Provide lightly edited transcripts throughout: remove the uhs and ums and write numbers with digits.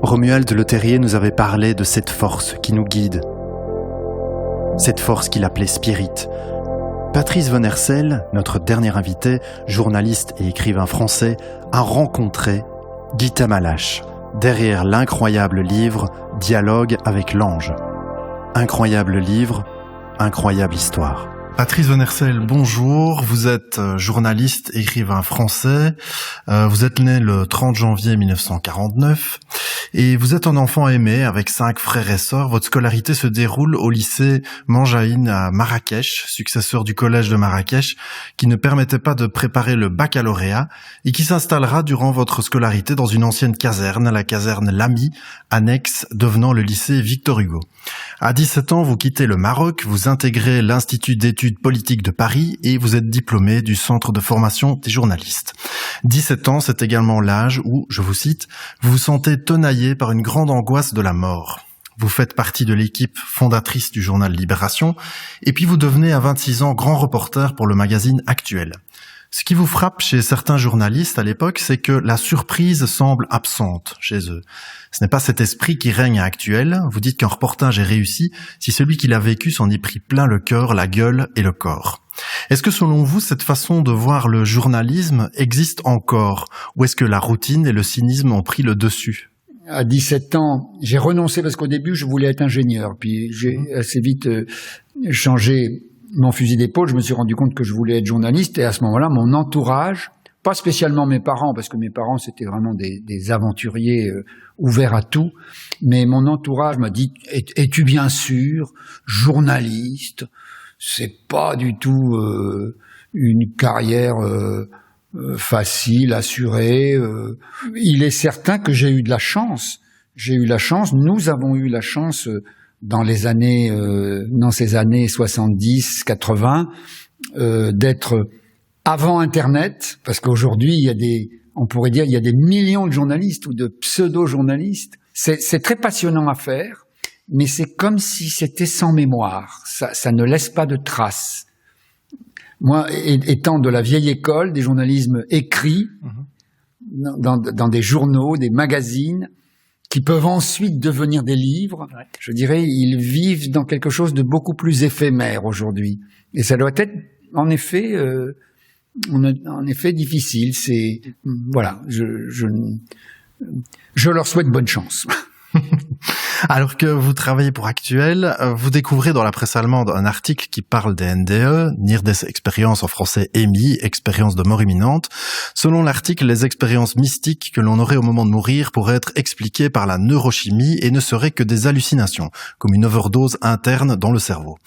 Romuald Le Terrier nous avait parlé de cette force qui nous guide, cette force qu'il appelait spirit. Patrice Von Hersel, notre dernier invité, journaliste et écrivain français, a rencontré Guy Tamalache, derrière l'incroyable livre « Dialogue avec l'ange ». Incroyable livre, incroyable histoire. Patrice Von Hersel, bonjour. Vous êtes journaliste, écrivain français. Vous êtes né le 30 janvier 1949 et vous êtes un enfant aimé avec 5 frères et sœurs. Votre scolarité se déroule au lycée Manjaïn à Marrakech, successeur du collège de Marrakech, qui ne permettait pas de préparer le baccalauréat et qui s'installera durant votre scolarité dans une ancienne caserne, la caserne Lamy, annexe devenant le lycée Victor Hugo. À 17 ans, vous quittez le Maroc, vous intégrez l'Institut d'études politiques de Paris et vous êtes diplômé du Centre de formation des journalistes. 17 ans, c'est également l'âge où, je vous cite, vous vous sentez tenaillé par une grande angoisse de la mort. Vous faites partie de l'équipe fondatrice du journal Libération et puis vous devenez à 26 ans grand reporter pour le magazine Actuel. Ce qui vous frappe chez certains journalistes à l'époque, c'est que la surprise semble absente chez eux. Ce n'est pas cet esprit qui règne à Actuel. Vous dites qu'un reportage est réussi si celui qui l'a vécu s'en est pris plein le cœur, la gueule et le corps. Est-ce que selon vous, cette façon de voir le journalisme existe encore? Ou est-ce que la routine et le cynisme ont pris le dessus? À 17 ans, j'ai renoncé parce qu'au début, je voulais être ingénieur. Puis j'ai assez vite changé mon fusil d'épaule, je me suis rendu compte que je voulais être journaliste et à ce moment-là, mon entourage, pas spécialement mes parents, parce que mes parents c'était vraiment des aventuriers ouverts à tout, mais mon entourage m'a dit « Es-tu bien sûr journaliste ? C'est pas du tout une carrière facile, assurée. Il est certain que j'ai eu de la chance. Nous avons eu la chance dans ces années 70, 80, d'être avant Internet, parce qu'aujourd'hui, on pourrait dire, il y a des millions de journalistes ou de pseudo-journalistes. C'est très passionnant à faire, mais c'est comme si c'était sans mémoire. Ça ne laisse pas de traces. Moi, étant de la vieille école, des journalismes écrits, dans des journaux, des magazines, qui peuvent ensuite devenir des livres, je dirais, ils vivent dans quelque chose de beaucoup plus éphémère aujourd'hui. Et ça doit être, en effet difficile. C'est, voilà, je leur souhaite bonne chance. Alors que vous travaillez pour Actuel, vous découvrez dans la presse allemande un article qui parle des NDE, Near Death Experience en français EMI, expérience de mort imminente. Selon l'article, les expériences mystiques que l'on aurait au moment de mourir pourraient être expliquées par la neurochimie et ne seraient que des hallucinations, comme une overdose interne dans le cerveau.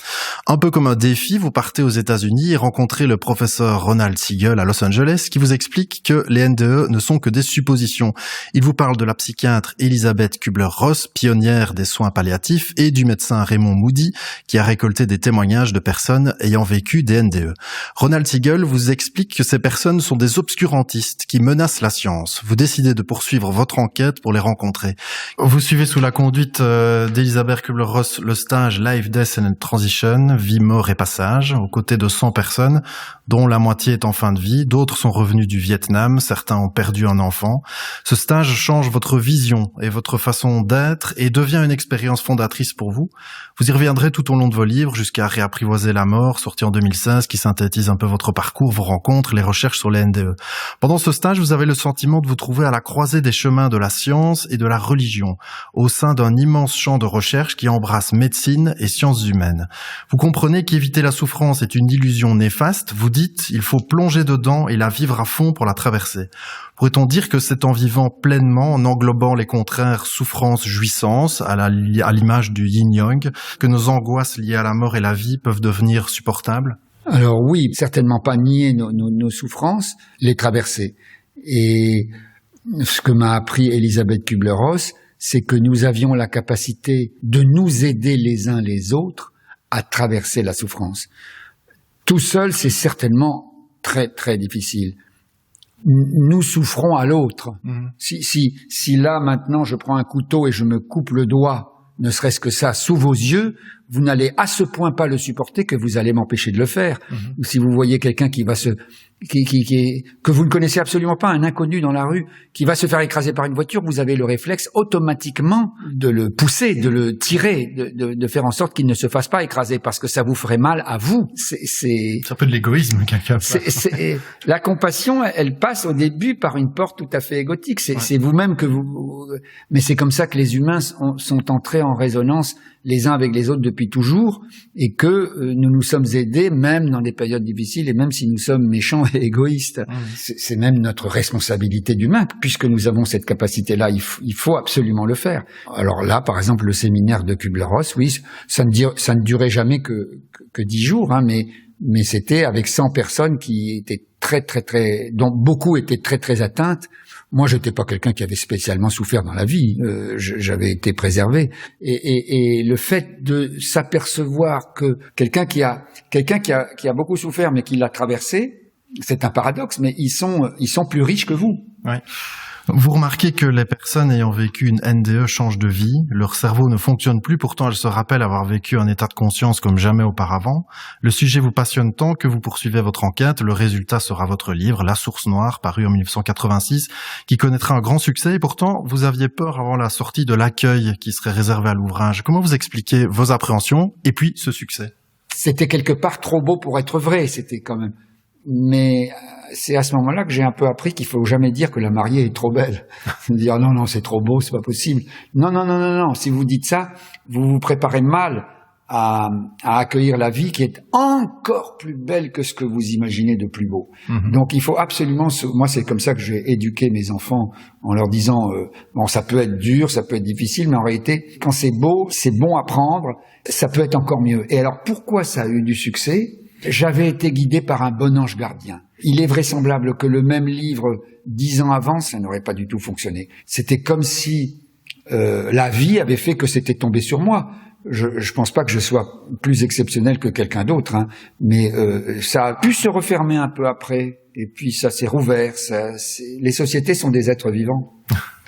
Un peu comme un défi, vous partez aux États-Unis et rencontrez le professeur Ronald Siegel à Los Angeles qui vous explique que les NDE ne sont que des suppositions. Il vous parle de la psychiatre Elisabeth Kübler-Ross, pionnière des soins palliatifs, et du médecin Raymond Moody, qui a récolté des témoignages de personnes ayant vécu des NDE. Ronald Siegel vous explique que ces personnes sont des obscurantistes qui menacent la science. Vous décidez de poursuivre votre enquête pour les rencontrer. Vous suivez sous la conduite d'Elisabeth Kübler-Ross le stage Life, Death and Transition, vie, mort et passage, aux côtés de 100 personnes, dont la moitié est en fin de vie, d'autres sont revenus du Vietnam, certains ont perdu un enfant. Ce stage change votre vision et votre façon d'être et devient une expérience fondatrice pour vous. Vous y reviendrez tout au long de vos livres jusqu'à Réapprivoiser la mort, sorti en 2016, qui synthétise un peu votre parcours, vos rencontres, les recherches sur les NDE. Pendant ce stage, vous avez le sentiment de vous trouver à la croisée des chemins de la science et de la religion, au sein d'un immense champ de recherche qui embrasse médecine et sciences humaines. Vous comprenez qu'éviter la souffrance est une illusion néfaste. Vous dites, il faut plonger dedans et la vivre à fond pour la traverser. Pourrait-on dire que c'est en vivant pleinement, en englobant les contraires souffrance, jouissance, à l'image du yin-yang, que nos angoisses liées à la mort et la vie peuvent devenir supportables? Alors oui, certainement pas nier nos souffrances, les traverser. Et ce que m'a appris Elisabeth Kübler-Ross, c'est que nous avions la capacité de nous aider les uns les autres à traverser la souffrance. Tout seul, c'est certainement très très difficile. Nous souffrons à l'autre. Si là maintenant je prends un couteau et je me coupe le doigt, ne serait-ce que ça, sous vos yeux, vous n'allez à ce point pas le supporter que vous allez m'empêcher de le faire. Ou si vous voyez quelqu'un qui va que vous ne connaissez absolument pas, un inconnu dans la rue, qui va se faire écraser par une voiture, vous avez le réflexe automatiquement de le pousser, de le tirer, de faire en sorte qu'il ne se fasse pas écraser, parce que ça vous ferait mal à vous. C'est un peu de l'égoïsme, quelqu'un. La compassion, elle passe au début par une porte tout à fait égotique. C'est vous-même que mais c'est comme ça que les humains sont entrés en résonance les uns avec les autres depuis toujours, et que nous nous sommes aidés même dans des périodes difficiles, et même si nous sommes méchants et égoïstes. C'est même notre responsabilité d'humain, puisque nous avons cette capacité-là, il faut absolument le faire. Alors là, par exemple, le séminaire de Kübler-Ross, oui, ça ne durait jamais que 10 jours, hein, mais c'était avec 100 personnes qui étaient très, dont beaucoup étaient très atteintes. Moi, j'étais pas quelqu'un qui avait spécialement souffert dans la vie. J'avais été préservé. Et le fait de s'apercevoir que quelqu'un qui a beaucoup souffert, mais qui l'a traversé, c'est un paradoxe, mais ils sont plus riches que vous. Ouais. Vous remarquez que les personnes ayant vécu une NDE changent de vie, leur cerveau ne fonctionne plus, pourtant elles se rappellent avoir vécu un état de conscience comme jamais auparavant. Le sujet vous passionne tant que vous poursuivez votre enquête, le résultat sera votre livre, La Source Noire, paru en 1986, qui connaîtra un grand succès, et pourtant vous aviez peur avant la sortie de l'accueil qui serait réservé à l'ouvrage. Comment vous expliquez vos appréhensions et puis ce succès? C'était quelque part trop beau pour être vrai, c'était quand même. Mais c'est à ce moment-là que j'ai un peu appris qu'il faut jamais dire que la mariée est trop belle. Dire non, c'est trop beau, c'est pas possible. Non. Si vous dites ça, vous vous préparez mal à accueillir la vie qui est encore plus belle que ce que vous imaginez de plus beau. Donc il faut absolument, moi c'est comme ça que j'ai éduqué mes enfants, en leur disant bon, ça peut être dur, ça peut être difficile, mais en réalité quand c'est beau, c'est bon à prendre, ça peut être encore mieux. Et alors pourquoi ça a eu du succès? J'avais été guidé par un bon ange gardien. Il est vraisemblable que le même livre 10 ans avant, ça n'aurait pas du tout fonctionné. C'était comme si la vie avait fait que c'était tombé sur moi. Je pense pas que je sois plus exceptionnel que quelqu'un d'autre, hein, mais ça a pu se refermer un peu après, et puis ça s'est rouvert. Les sociétés sont des êtres vivants.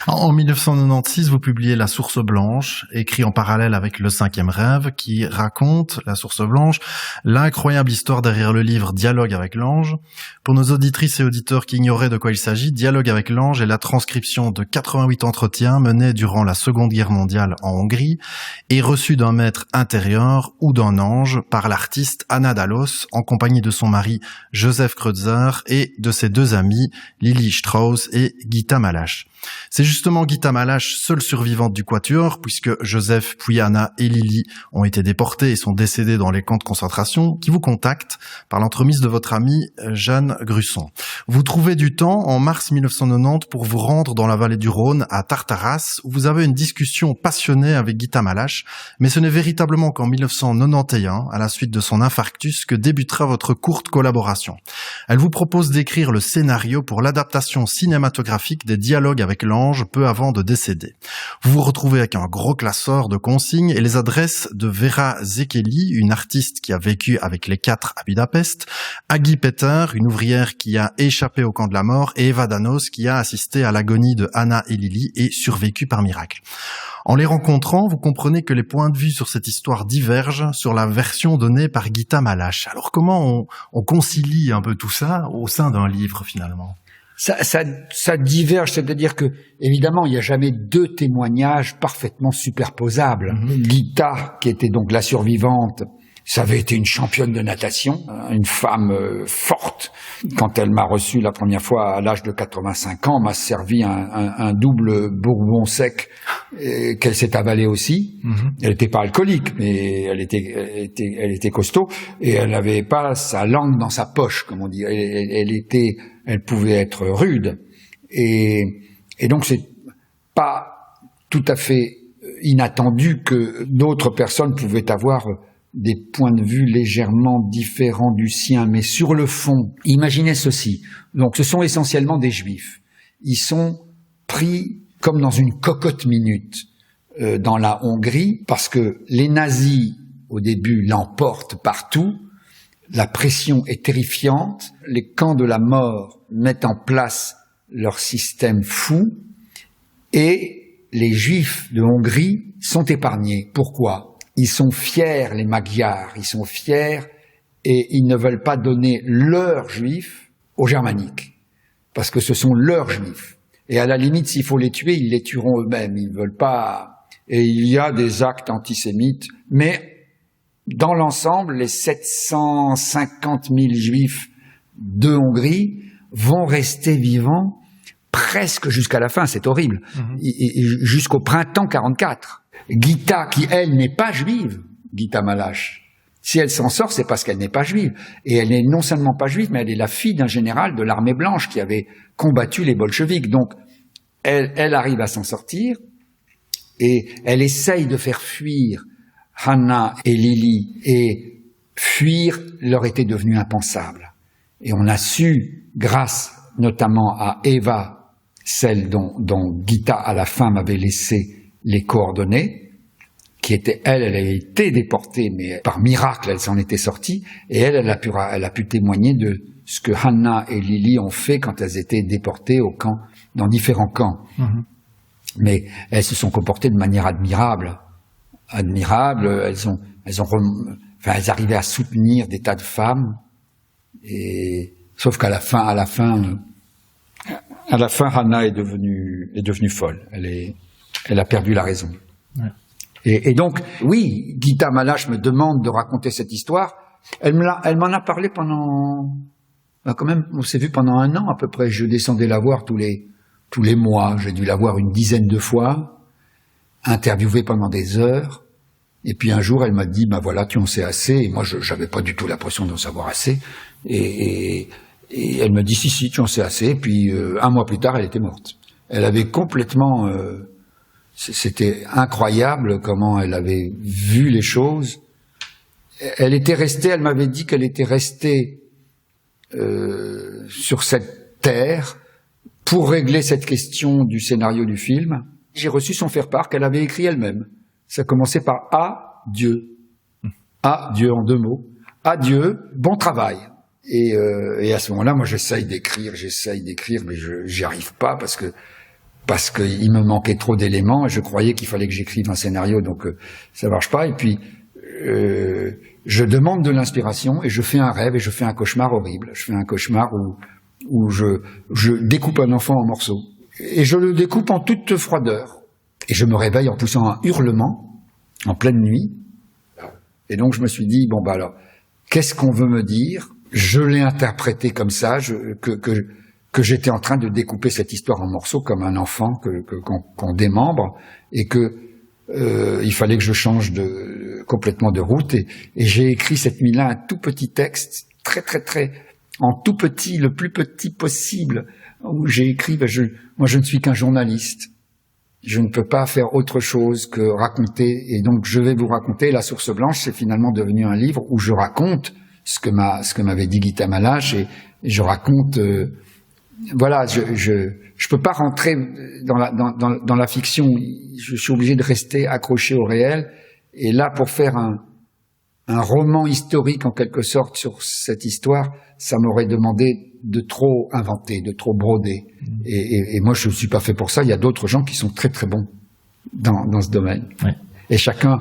En 1996, vous publiez La Source Blanche, écrit en parallèle avec Le Cinquième Rêve, qui raconte, La Source Blanche, l'incroyable histoire derrière le livre Dialogue avec l'ange. Pour nos auditrices et auditeurs qui ignoraient de quoi il s'agit, Dialogue avec l'ange est la transcription de 88 entretiens menés durant la Seconde Guerre mondiale en Hongrie et reçus d'un maître intérieur ou d'un ange par l'artiste Anna Dallos en compagnie de son mari Joseph Kreutzer et de ses deux amis Lili Strauss et Gita Malache. C'est justement Gita Malache, seule survivante du quatuor, puisque Joseph, puis Anna et Lily ont été déportés et sont décédés dans les camps de concentration, qui vous contacte par l'entremise de votre amie Jeanne Grusson. Vous trouvez du temps en mars 1990 pour vous rendre dans la vallée du Rhône, à Tartaras, où vous avez une discussion passionnée avec Gita Malache, mais ce n'est véritablement qu'en 1991, à la suite de son infarctus, que débutera votre courte collaboration. Elle vous propose d'écrire le scénario pour l'adaptation cinématographique des dialogues avec l'ange peu avant de décéder. Vous vous retrouvez avec un gros classeur de consignes et les adresses de Vera Zekeli, une artiste qui a vécu avec les 4 à Budapest, Aggie Peter, une ouvrière qui a échappé au camp de la mort, et Eva Danos, qui a assisté à l'agonie de Anna et Lily et survécu par miracle. En les rencontrant, vous comprenez que les points de vue sur cette histoire divergent sur la version donnée par Gita Malache. Alors comment on concilie un peu tout ça au sein d'un livre finalement ? Ça diverge, c'est-à-dire que, évidemment, il n'y a jamais 2 témoignages parfaitement superposables. Gita, qui était donc la survivante, ça avait été une championne de natation, une femme forte. Quand elle m'a reçu la première fois à l'âge de 85 ans, m'a servi un double bourbon sec qu'elle s'est avalé aussi. Elle n'était pas alcoolique, mais elle était costaud, et elle n'avait pas sa langue dans sa poche, comme on dit. Elle pouvait être rude, et donc c'est pas tout à fait inattendu que d'autres personnes pouvaient avoir des points de vue légèrement différents du sien, mais sur le fond, imaginez ceci. Donc ce sont essentiellement des juifs. Ils sont pris comme dans une cocotte minute dans la Hongrie, parce que les nazis, au début, l'emportent partout. La pression est terrifiante, les camps de la mort mettent en place leur système fou, et les Juifs de Hongrie sont épargnés. Pourquoi ? ils sont fiers, les Magyars, ils sont fiers et ils ne veulent pas donner leurs juifs aux germaniques, parce que ce sont leurs juifs. Et à la limite, s'il faut les tuer, ils les tueront eux-mêmes, ils ne veulent pas. Et il y a des actes antisémites, mais dans l'ensemble, les 750 000 juifs de Hongrie vont rester vivants presque jusqu'à la fin, c'est horrible, et jusqu'au printemps 44. Gita, qui elle n'est pas juive, Gita Malache, si elle s'en sort, c'est parce qu'elle n'est pas juive. Et elle n'est non seulement pas juive, mais elle est la fille d'un général de l'armée blanche qui avait combattu les bolcheviks. Donc, elle arrive à s'en sortir et elle essaye de faire fuir Hanna et Lili. Et fuir leur était devenu impensable. Et on a su, grâce notamment à Eva, celle dont Gita à la fin m'avait laissé les coordonnées, qui était, elle a été déportée, mais par miracle, elle s'en était sortie, et elle a pu témoigner de ce que Hanna et Lili ont fait quand elles étaient déportées au camp, dans différents camps. Mais elles se sont comportées de manière admirable. Elles arrivaient à soutenir des tas de femmes, et, sauf qu'à la fin, Hanna est devenue folle. Elle a perdu la raison. Ouais. Et donc, oui, Gita Malache me demande de raconter cette histoire. Elle m'en a parlé pendant, quand même, on s'est vu pendant 1 an à peu près. Je descendais la voir tous les mois. J'ai dû la voir une dizaine de fois, interviewée pendant des heures. Et puis un jour, elle m'a dit, ben voilà, tu en sais assez. Et moi, j'avais pas du tout l'impression d'en savoir assez. Et elle me dit, si, tu en sais assez. Et puis 1 mois plus tard, elle était morte. Elle avait complètement... C'était incroyable comment elle avait vu les choses. Elle m'avait dit qu'elle était restée sur cette terre pour régler cette question du scénario du film. J'ai reçu son faire-part qu'elle avait écrit elle-même. Ça commençait par « Adieu ». Adieu en 2 mots. Adieu, bon travail. Et à ce moment-là, moi j'essaye d'écrire, mais j'y arrive pas parce qu'il me manquait trop d'éléments et je croyais qu'il fallait que j'écrive un scénario, donc ça marche pas. Et puis je demande de l'inspiration et je fais un rêve et je fais un cauchemar horrible. Je fais un cauchemar où je découpe un enfant en morceaux et je le découpe en toute froideur et je me réveille en poussant un hurlement en pleine nuit. Et donc je me suis dit bon bah alors qu'est-ce qu'on veut me dire? Je l'ai interprété comme ça, que j'étais en train de découper cette histoire en morceaux comme un enfant qu'on démembre et que il fallait que je change complètement de route et j'ai écrit cette nuit-là un tout petit texte très en tout petit, le plus petit possible, où j'ai écrit moi je ne suis qu'un journaliste, je ne peux pas faire autre chose que raconter et donc je vais vous raconter. La Source Blanche, c'est finalement devenu un livre où je raconte ce que m'avait dit Gita Malache et je raconte voilà, je peux pas rentrer dans la fiction. Je suis obligé de rester accroché au réel. Et là, pour faire un roman historique en quelque sorte sur cette histoire, ça m'aurait demandé de trop inventer, de trop broder. Et moi, je suis pas fait pour ça. Il y a d'autres gens qui sont très bons dans ce domaine. Ouais. Et chacun,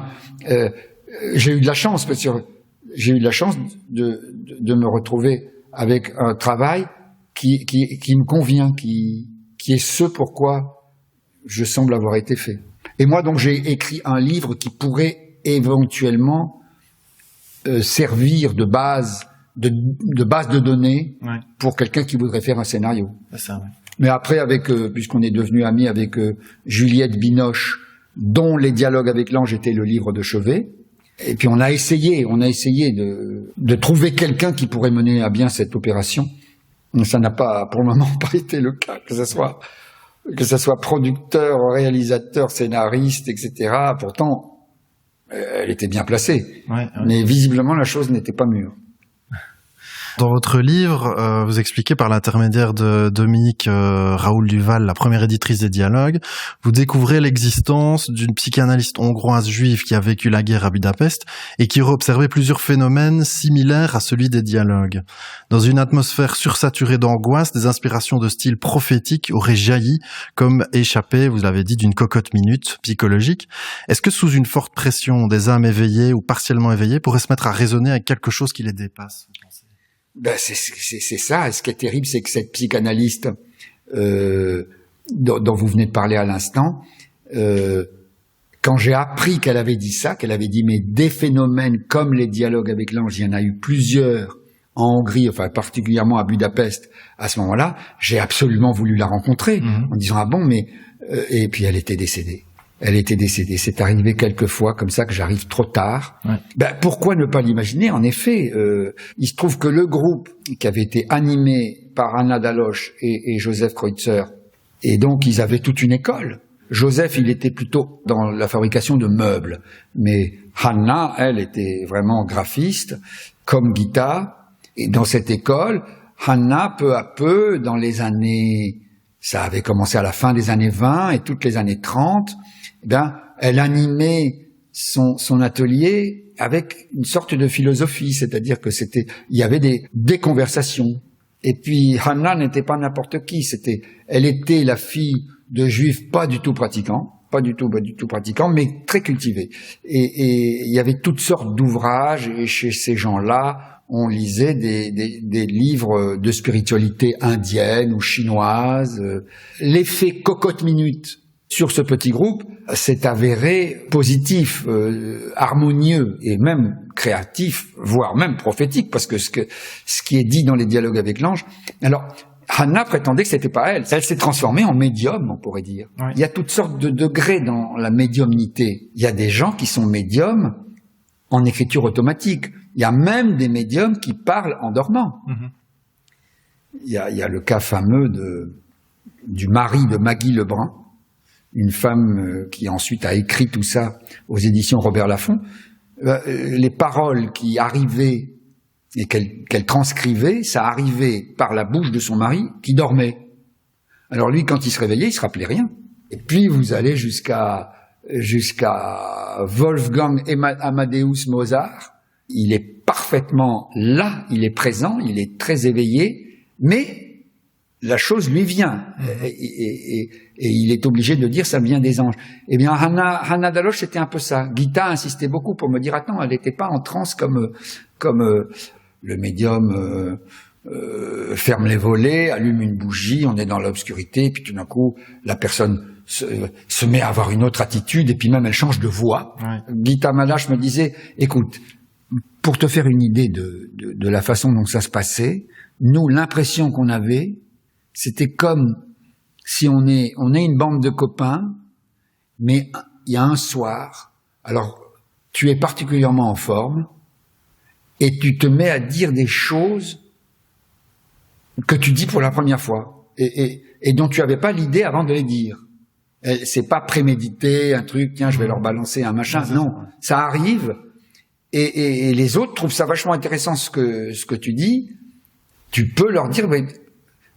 j'ai eu de la chance parce que j'ai eu de la chance de me retrouver avec un travail qui me convient, qui est ce pourquoi je semble avoir été fait. Et moi, donc, j'ai écrit un livre qui pourrait éventuellement servir de base de données ouais. Pour quelqu'un qui voudrait faire un scénario. C'est ça, ouais. Mais après, puisqu'on est devenus amis avec Juliette Binoche, dont les dialogues avec l'ange étaient le livre de chevet, et puis on a essayé de trouver quelqu'un qui pourrait mener à bien cette opération. Ça n'a pas, pour le moment, pas été le cas, que ça soit producteur, réalisateur, scénariste, etc. Pourtant, elle était bien placée. Ouais. Mais visiblement, la chose n'était pas mûre. Dans votre livre, vous expliquez par l'intermédiaire de Dominique Raoul Duval, la première éditrice des Dialogues, vous découvrez l'existence d'une psychanalyste hongroise juive qui a vécu la guerre à Budapest et qui aurait observé plusieurs phénomènes similaires à celui des Dialogues. Dans une atmosphère sursaturée d'angoisse, des inspirations de style prophétique auraient jailli comme échappé, vous l'avez dit, d'une cocotte minute psychologique. Est-ce que sous une forte pression, des âmes éveillées ou partiellement éveillées pourraient se mettre à raisonner avec quelque chose qui les dépasse, vous pensez ? C'est ça. Ce qui est terrible, c'est que cette psychanalyste dont vous venez de parler à l'instant, quand j'ai appris qu'elle avait dit ça, qu'elle avait dit mais des phénomènes comme les dialogues avec l'ange, il y en a eu plusieurs en Hongrie, enfin particulièrement à Budapest, à ce moment-là, j'ai absolument voulu la rencontrer en disant ah bon mais et puis elle était décédée. Elle était décédée. C'est arrivé quelques fois comme ça que j'arrive trop tard. Ouais. Pourquoi ne pas l'imaginer? En effet, il se trouve que le groupe qui avait été animé par Anna Daloche et Joseph Kreutzer, et donc ils avaient toute une école. Joseph, il était plutôt dans la fabrication de meubles, mais Hanna, elle, était vraiment graphiste, comme Gita. Et dans cette école, Hanna, peu à peu, dans les années, ça avait commencé à la fin des années 20 et toutes les années 30, elle animait son atelier avec une sorte de philosophie, c'est-à-dire que il y avait des conversations. Et puis Hanna n'était pas n'importe qui, elle était la fille de juifs pas du tout pratiquants, mais très cultivés. Et il y avait toutes sortes d'ouvrages, et chez ces gens-là, on lisait des livres de spiritualité indienne ou chinoise. L'effet cocotte minute sur ce petit groupe s'est avéré positif, harmonieux et même créatif, voire même prophétique, parce que ce qui est dit dans les dialogues avec l'ange. Alors, Hanna prétendait que c'était pas elle. Elle s'est transformée en médium, on pourrait dire. Oui. Il y a toutes sortes de degrés dans la médiumnité. Il y a des gens qui sont médiums en écriture automatique. Il y a même des médiums qui parlent en dormant. Il y a le cas fameux du mari de Maggie Lebrun, une femme qui ensuite a écrit tout ça aux éditions Robert Laffont. Les paroles qui arrivaient et qu'elle transcrivait, ça arrivait par la bouche de son mari qui dormait. Alors lui, quand il se réveillait, il se rappelait rien. Et puis vous allez jusqu'à Wolfgang Amadeus Mozart. Il est parfaitement là, il est présent, il est très éveillé, mais la chose lui vient. Et il est obligé de dire ça vient des anges. Eh bien, Hanna Daloche, c'était un peu ça. Gita insistait beaucoup pour me dire attends, elle n'était pas en transe comme le médium ferme les volets, allume une bougie, on est dans l'obscurité, puis tout d'un coup, la personne se met à avoir une autre attitude, et puis même elle change de voix. Ouais. Gita Malache me disait, écoute, pour te faire une idée de la façon dont ça se passait, nous, l'impression qu'on avait, c'était comme si on est une bande de copains, mais il y a un soir, alors tu es particulièrement en forme, et tu te mets à dire des choses que tu dis pour la première fois, et dont tu avais pas l'idée avant de les dire. C'est pas prémédité, un truc, tiens, je vais leur balancer un machin. Non, ça arrive, et les autres trouvent ça vachement intéressant ce que tu dis. Tu peux leur dire, mais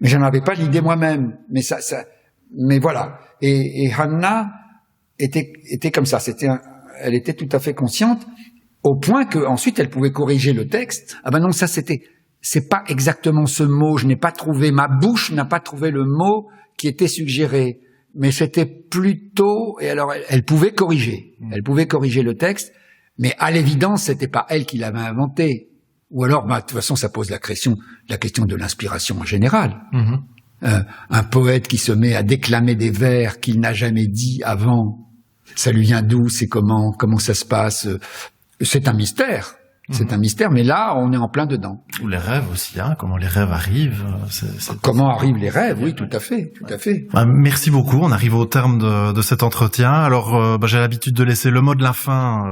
j'en avais pas l'idée moi-même. Mais voilà. Et Hanna était comme ça. Elle était tout à fait consciente, au point que ensuite elle pouvait corriger le texte. Ah ben non, c'est pas exactement ce mot. Je n'ai pas trouvé, ma bouche n'a pas trouvé le mot qui était suggéré. Mais c'était plutôt, et alors elle pouvait corriger. Elle pouvait corriger le texte, mais à l'évidence, c'était pas elle qui l'avait inventé. Ou alors, de toute façon, ça pose la question de l'inspiration en général. Un poète qui se met à déclamer des vers qu'il n'a jamais dit avant, ça lui vient d'où? C'est comment ça se passe? C'est un mystère. C'est un mystère, mais là, on est en plein dedans. Ou les rêves aussi, hein, comment les rêves arrivent. Comment arrivent les rêves, oui, tout à fait. Merci beaucoup, on arrive au terme de cet entretien. Alors, j'ai l'habitude de laisser le mot de la fin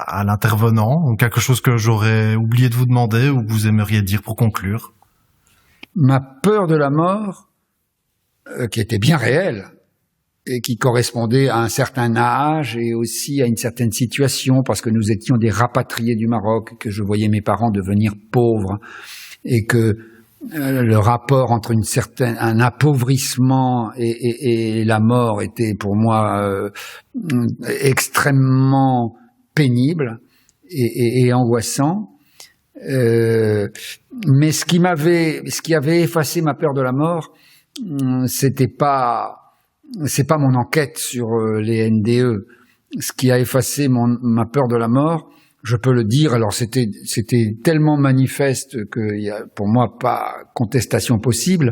à l'intervenant, quelque chose que j'aurais oublié de vous demander ou que vous aimeriez dire pour conclure. Ma peur de la mort, qui était bien réelle, et qui correspondait à un certain âge et aussi à une certaine situation, parce que nous étions des rapatriés du Maroc, que je voyais mes parents devenir pauvres, et que le rapport entre un appauvrissement et la mort était pour moi extrêmement pénible et angoissant. Mais ce qui avait effacé ma peur de la mort, c'est pas mon enquête sur les NDE. Ce qui a effacé ma peur de la mort, je peux le dire, alors c'était tellement manifeste qu'il y a pour moi pas contestation possible,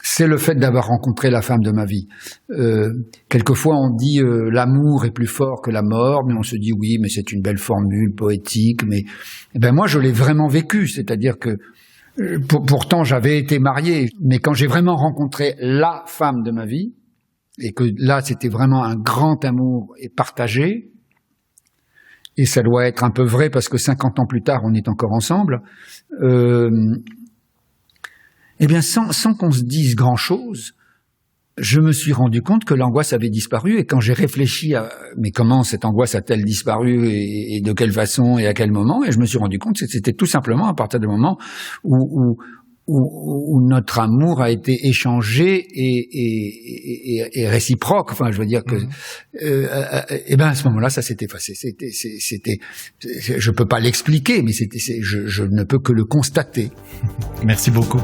c'est le fait d'avoir rencontré la femme de ma vie. Quelquefois on dit l'amour est plus fort que la mort, mais on se dit oui, mais c'est une belle formule poétique, mais moi je l'ai vraiment vécu, c'est-à-dire que pourtant j'avais été marié, mais quand j'ai vraiment rencontré la femme de ma vie, et que là c'était vraiment un grand amour et partagé, et ça doit être un peu vrai parce que 50 ans plus tard, on est encore ensemble, sans qu'on se dise grand-chose, je me suis rendu compte que l'angoisse avait disparu. Et quand j'ai réfléchi à mais comment cette angoisse a-t-elle disparu et de quelle façon et à quel moment, et je me suis rendu compte que c'était tout simplement à partir du moment où notre amour a été échangé et réciproque. Enfin, je veux dire que, à ce moment-là, ça s'est effacé. Je peux pas l'expliquer, mais je ne peux que le constater. Merci beaucoup.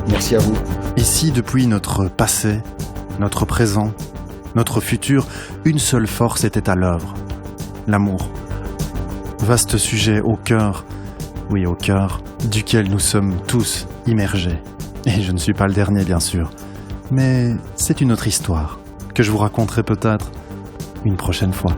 Merci à vous. Ici, depuis notre passé, notre présent, notre futur, une seule force était à l'œuvre. L'amour. Vaste sujet au cœur duquel nous sommes tous immergés. Et je ne suis pas le dernier, bien sûr. Mais c'est une autre histoire que je vous raconterai peut-être une prochaine fois.